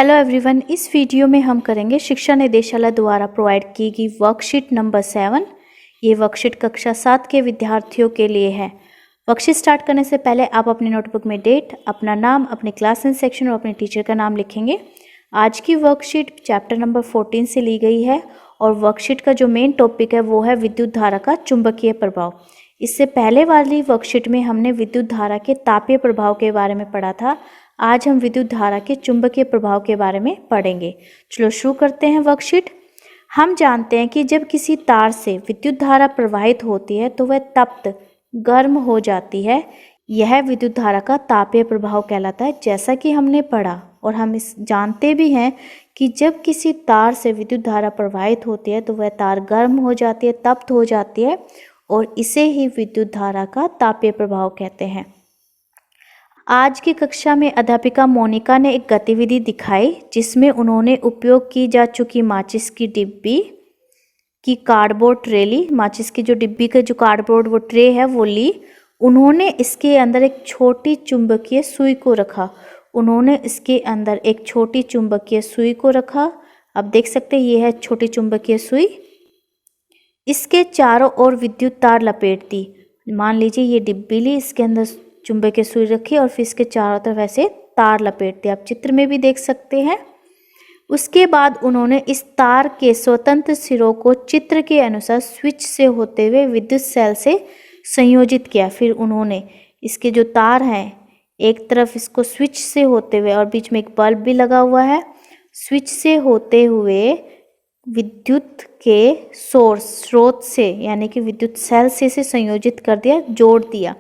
Hello everyone, इस video में हम करेंगे शिक्षा निदेशालय द्वारा प्रोवाइड की गई वर्कशीट नंबर 7। ये वर्कशीट कक्षा 7 के विद्यार्थियों के लिए है। वर्कशीट स्टार्ट करने से पहले आप अपनी नोटबुक में डेट, अपना नाम, अपने क्लास एंड सेक्शन और अपने टीचर का नाम लिखेंगे। आज की वर्कशीट चैप्टर नंबर 14 से ली गई है और वर्कशीट का जो मेन टॉपिक है वो है विद्युत धारा का चुंबकीय प्रभाव। इससे पहले वाली वर्कशीट में हमने विद्युत धारा के तापीय प्रभाव के बारे में पढ़ा था। आज हम विद्युत धारा के चुंबकीय प्रभाव के बारे में पढ़ेंगे। चलो शुरू करते हैं वर्कशीट। हम जानते हैं कि जब किसी तार से विद्युत धारा प्रवाहित होती है तो वह तप्त गर्म हो जाती है। यह विद्युत धारा का तापीय प्रभाव कहलाता है, जैसा कि हमने पढ़ा। और हम इस जानते भी हैं कि जब किसी तार से विद्युत धारा प्रवाहित होती है तो वह तार गर्म हो जाती है, तप्त हो जाती है, और इसे ही विद्युत धारा का तापीय प्रभाव कहते हैं। आज की कक्षा में अध्यापिका मोनिका ने एक गतिविधि दिखाई जिसमें उन्होंने उपयोग की जा चुकी माचिस की डिब्बी की कार्डबोर्ड ट्रे ली। माचिस की जो डिब्बी का जो कार्डबोर्ड वो ट्रे है वो ली। उन्होंने इसके अंदर एक छोटी चुंबकीय सुई को रखा। अब देख सकते हैं ये है छोटी चुंबकीय सुई। इसके चारों ओर विद्युत तार लपेट दी। मान लीजिए ये डिब्बी ली, इसके अंदर चुंबकीय सुई रखी और फिर इसके चारों तरफ ऐसे तार लपेट दिया। आप चित्र में भी देख सकते हैं। उसके बाद उन्होंने इस तार के स्वतंत्र सिरों को चित्र के अनुसार स्विच से होते हुए विद्युत सेल से संयोजित किया। फिर उन्होंने इसके जो तार हैं, एक तरफ इसको स्विच से होते हुए, और बीच में एक बल्ब भी लगा हुआ है, स्विच से होते हुए विद्युत के स्रोत से यानी कि विद्युत सेल से इसे संयोजित कर दिया, जोड़ दिया।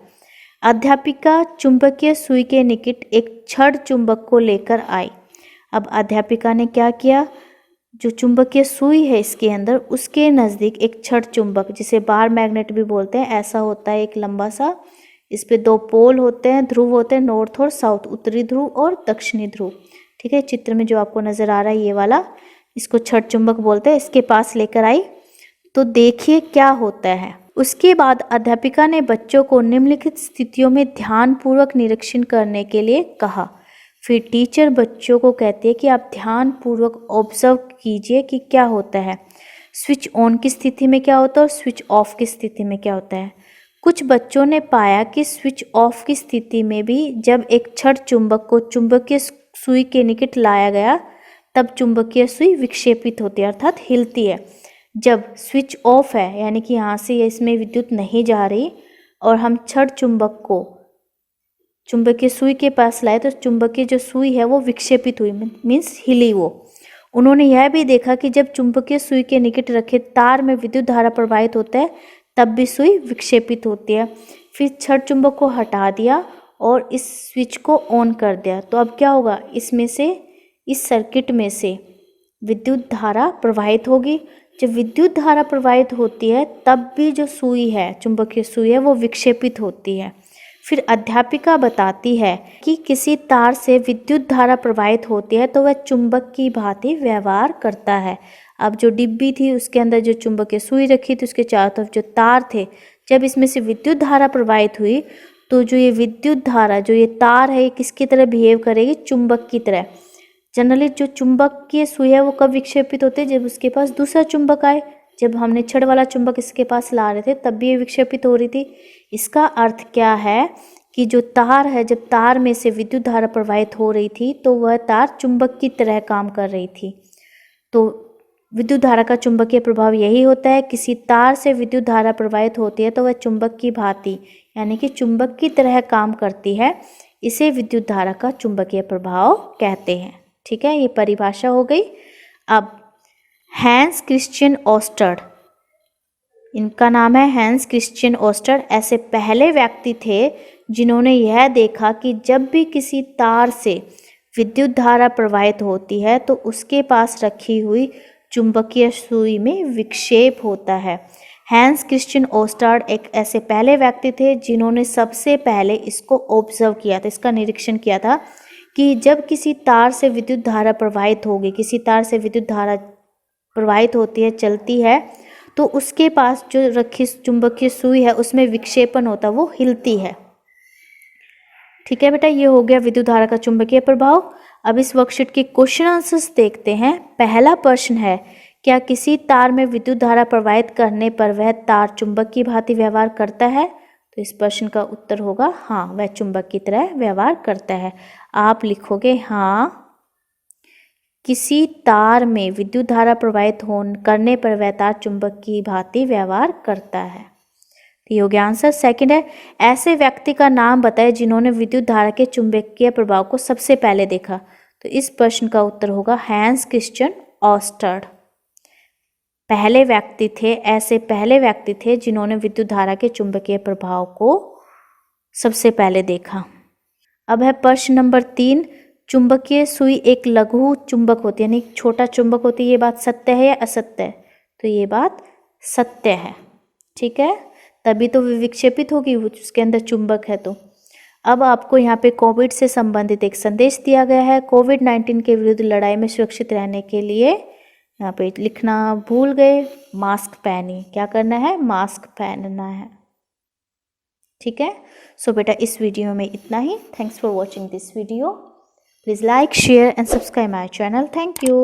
अध्यापिका चुंबकीय सुई के निकट एक छड़ चुंबक को लेकर आई। अब अध्यापिका ने क्या किया, जो चुंबकीय सुई है इसके अंदर, उसके नज़दीक एक छड़ चुंबक, जिसे बार मैग्नेट भी बोलते हैं, ऐसा होता है एक लंबा सा। इस पे दो पोल होते हैं, ध्रुव होते हैं, नॉर्थ और साउथ, उत्तरी ध्रुव और दक्षिणी ध्रुव। ठीक है, चित्र में जो आपको नज़र आ रहा है ये वाला, इसको छड़ चुंबक बोलते हैं। इसके पास लेकर आई तो देखिए क्या होता है। उसके बाद अध्यापिका ने बच्चों को निम्नलिखित स्थितियों में ध्यानपूर्वक निरीक्षण करने के लिए कहा। फिर टीचर बच्चों को कहती है कि आप ध्यानपूर्वक ऑब्जर्व कीजिए कि क्या होता है। स्विच ऑन की स्थिति में क्या होता है और स्विच ऑफ की स्थिति में क्या होता है। कुछ बच्चों ने पाया कि स्विच ऑफ की स्थिति में भी जब एक छड़ चुंबक को चुंबकीय सुई के निकट लाया गया तब चुंबकीय सुई विक्षेपित होती है, अर्थात हिलती है। जब स्विच ऑफ है यानी कि यहाँ से इसमें विद्युत नहीं जा रही और हम छड़ चुंबक को चुंबकीय सुई के पास लाए तो चुंबकीय जो सुई है वो विक्षेपित हुई, मीन्स हिली वो। उन्होंने यह भी देखा कि जब चुंबकीय सुई के निकट रखे तार में विद्युत धारा प्रवाहित होता है तब भी सुई विक्षेपित होती है। फिर छड़ चुंबक को हटा दिया और इस स्विच को ऑन कर दिया। तो अब क्या होगा, इसमें से, इस सर्किट में से विद्युत धारा प्रवाहित होगी। जब विद्युत धारा प्रवाहित होती है तब भी जो सुई है, चुंबकीय सुई है, वो विक्षेपित होती है। फिर अध्यापिका बताती है कि किसी तार से विद्युत धारा प्रवाहित होती है तो वह चुंबक की भांति व्यवहार करता है। अब जो डिब्बी थी उसके अंदर जो चुंबकीय सुई रखी थी, उसके चारों तरफ जो तार थे, जब इसमें से विद्युत धारा प्रवाहित हुई तो जो ये विद्युत धारा, जो ये तार है, ये किसकी तरह बिहेव करेगी, चुंबक की तरह। जनरली जो चुंबकीय सुई है वो कब विक्षेपित होते हैं, जब उसके पास दूसरा चुंबक आए। जब हमने छड़ वाला चुंबक इसके पास ला रहे थे तब भी ये विक्षेपित हो रही थी। इसका अर्थ क्या है कि जो तार है, जब तार में से विद्युत धारा प्रवाहित हो रही थी तो वह तार चुंबक की तरह काम कर रही थी। तो विद्युत धारा का चुंबकीय प्रभाव यही होता है, किसी तार से विद्युत धारा प्रवाहित होती है तो वह चुंबक की भांति यानी कि चुंबक की तरह काम करती है। इसे विद्युत धारा का चुंबकीय प्रभाव कहते हैं। ठीक है, ये परिभाषा हो गई। अब हैंस क्रिश्चियन ओस्टर्ड, इनका नाम है हैंस क्रिश्चियन ओस्टर्ड, ऐसे पहले व्यक्ति थे जिन्होंने यह देखा कि जब भी किसी तार से विद्युत धारा प्रवाहित होती है तो उसके पास रखी हुई चुंबकीय सुई में विक्षेप होता है। हैंस क्रिश्चियन ओस्टर्ड एक ऐसे पहले व्यक्ति थे जिन्होंने सबसे पहले इसको ऑब्जर्व किया था, इसका निरीक्षण किया था कि जब किसी तार से विद्युत धारा प्रवाहित होगी, किसी तार से विद्युत धारा प्रवाहित होती है, चलती है, तो उसके पास जो रखी चुंबकीय सुई है उसमें विक्षेपण होता है, वो हिलती है। ठीक है बेटा, ये हो गया विद्युत धारा का चुंबकीय प्रभाव। अब इस वर्कशीट के क्वेश्चन आंसर्स देखते हैं। पहला प्रश्न है, क्या किसी तार में विद्युत धारा प्रवाहित करने पर वह तार चुंबक की भांति व्यवहार करता है? तो इस प्रश्न का उत्तर होगा हाँ, वह चुंबक की तरह व्यवहार करता है। आप लिखोगे हाँ, किसी तार में विद्युत धारा प्रवाहित करने पर वह तार चुंबक की भांति व्यवहार करता है। तो ये हो गया आंसर। सेकंड है, ऐसे व्यक्ति का नाम बताएं जिन्होंने विद्युत धारा के चुंबकीय प्रभाव को सबसे पहले देखा। तो इस प्रश्न का उत्तर होगा हैंस क्रिश्चियन ऑस्टर्ड। पहले व्यक्ति थे जिन्होंने विद्युत धारा के चुंबकीय प्रभाव को सबसे पहले देखा। अब है प्रश्न नंबर 3, चुंबकीय सुई एक लघु चुंबक होती है, यानी छोटा चुंबक होती है, ये बात सत्य है या असत्य है? तो ये बात सत्य है। ठीक है, तभी तो विक्षेपित होगी, उसके अंदर चुंबक है। तो अब आपको यहाँ पे कोविड से संबंधित एक संदेश दिया गया है। कोविड-19 के विरुद्ध लड़ाई में सुरक्षित रहने के लिए यहाँ पे लिखना भूल गए, मास्क पहनिए। क्या करना है? मास्क पहनना है। ठीक है, सो बेटा इस वीडियो में इतना ही। Thanks for watching this video. Please like, share and subscribe my channel. Thank you.